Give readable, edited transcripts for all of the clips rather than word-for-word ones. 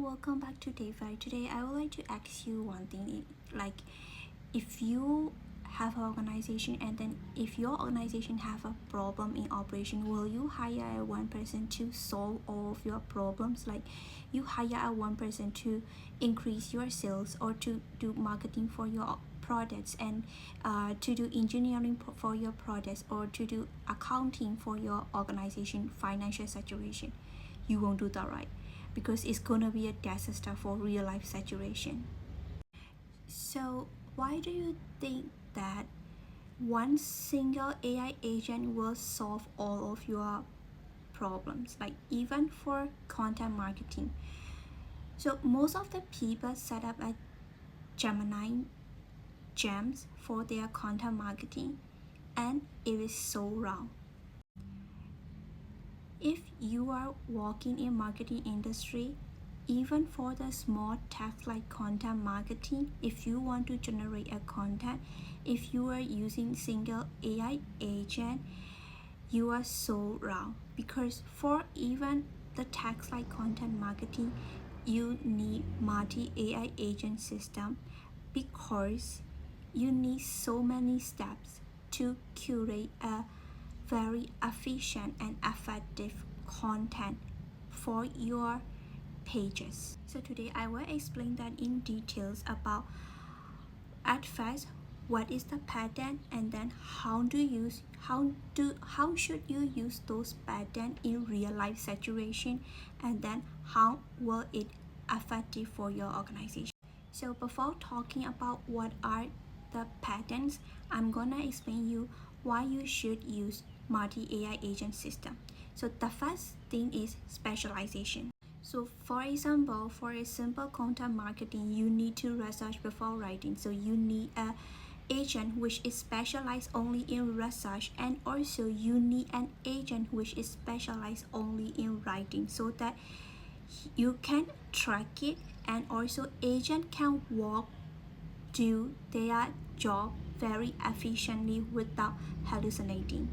welcome back to Day 5. Today I would like to ask you one thing, like if you have an organization and then if your organization have a problem in operation, will you hire one person to solve all of your problems? Like you hire one person to increase your sales or to do marketing for your products and to do engineering for your products or to do accounting for your organization financial situation. You won't do that, right? Because it's gonna be a disaster for real life situation. So why do you think that one single AI agent will solve all of your problems, like even for content marketing? So most of the people set up a Gemini gems for their content marketing, and it is so wrong. If you are working in marketing industry, even for the small tasks like content marketing, if you want to generate a content, if you are using single AI agent, you are so wrong, because for even the tasks like content marketing, you need multi AI agent system, because you need so many steps to curate a very efficient and effective content for your pages. So today I will explain that in details about at first what is the pattern, and then how should you use those pattern in real life situation, and then how will it effective for your organization. So before talking about what are the patterns, I'm gonna explain you why you should use multi AI agent system. So the first thing is specialization. So for example, for a simple content marketing, you need to research before writing. So you need a agent which is specialized only in research, and also you need an agent which is specialized only in writing, so that you can track it, and also agent can work do their job very efficiently without hallucinating.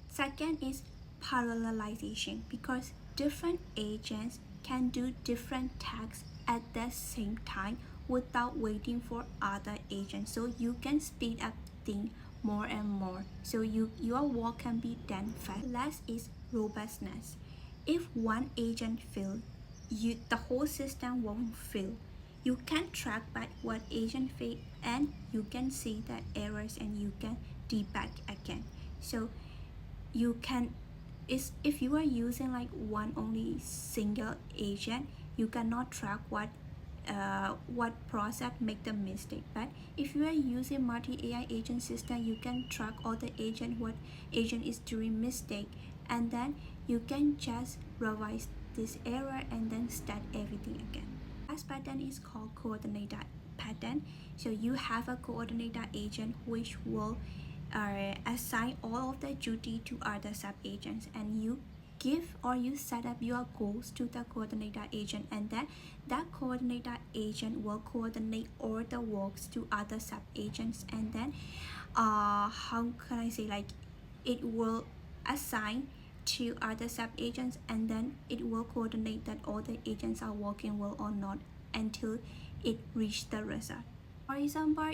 Second is parallelization, because different agents can do different tasks at the same time without waiting for other agents, so you can speed up things more and more, so your work can be done fast. Last is robustness. If one agent fails, the whole system won't fail. You can track back what agent failed, and you can see the errors, and you can debug again. So you can, is if you are using like one only single agent, you cannot track what process make the mistake. But if you are using multi AI agent system, you can track all the agent, what agent is doing mistake, and then you can just revise this error and then start everything again. Last pattern is called coordinator pattern. So you have a coordinator agent which will assign all of the duty to other sub agents, and you give or you set up your goals to the coordinator agent, and then that coordinator agent will coordinate all the works to other sub agents, and then how can I say, like it will assign to other sub agents, and then it will coordinate that all the agents are working well or not until it reach the result. For example,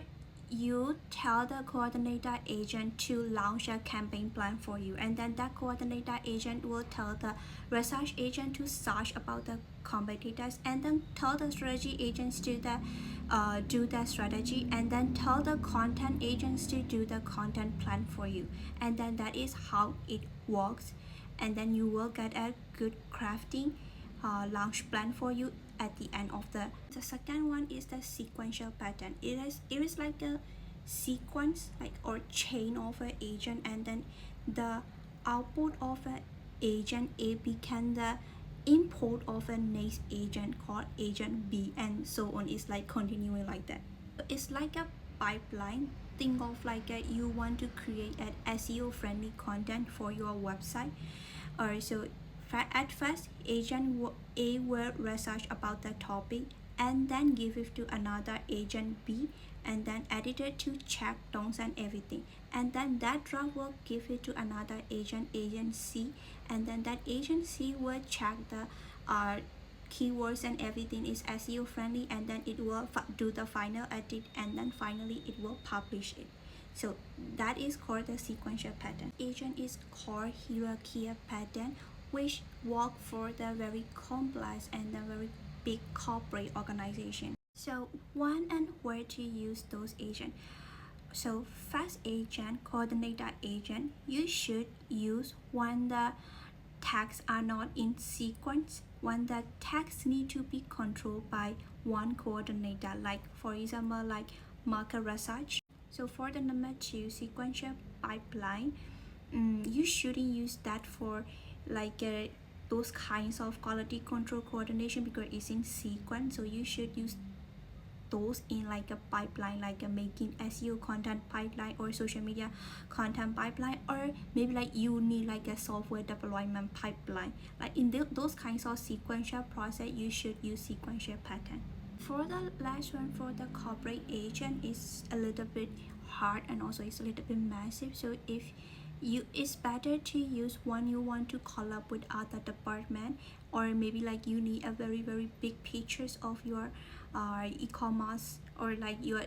you tell the coordinator agent to launch a campaign plan for you, and then that coordinator agent will tell the research agent to search about the competitors, and then tell the strategy agents to do the strategy, and then tell the content agents to do the content plan for you, and then that is how it works. And then you will get a good crafting launch plan for you at the end of the second one is the sequential pattern. It is like a sequence, like or chain of an agent, and then the output of an agent A become the input of a next agent called agent B, and so on. It's like continuing like that. It's like a pipeline. Think of like you want to create an SEO friendly content for your website, or so at first agent A will research about the topic, and then give it to another agent B, and then editor to check terms and everything, and then that draft will give it to another agent C, and then that agent C will check the keywords and everything is SEO friendly, and then it will do the final edit, and then finally it will publish it. So that is called the sequential pattern. Agent is called hierarchical pattern, which work for the very complex and the very big corporate organization. So when and where to use those agents. So fast agent, coordinated agent, you should use when the tasks are not in sequence, when the tasks need to be controlled by one coordinator, like for example like market research. So for the number two, sequential pipeline, you shouldn't use that for like those kinds of quality control coordination because it's in sequence. So you should use those in like a pipeline, like a making SEO content pipeline or social media content pipeline, or maybe like you need like a software deployment pipeline. Like in those kinds of sequential process, you should use sequential pattern. For the last one, for the corporate agent, is a little bit hard and also it's a little bit massive. So if it's better to use when you want to collab with other department, or maybe like you need a very big pictures of your e-commerce, or like your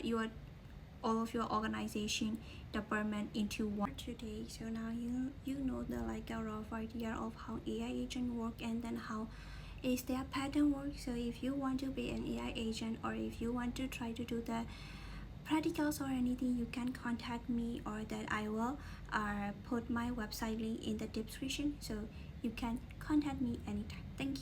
all of your organization department into one today. So now you know the like a rough idea of how AI agent work, and then how is their pattern work. So if you want to be an AI agent, or if you want to try to do the practicals or anything, you can contact me, or that I will put my website link in the description, so you can contact me anytime. Thank you.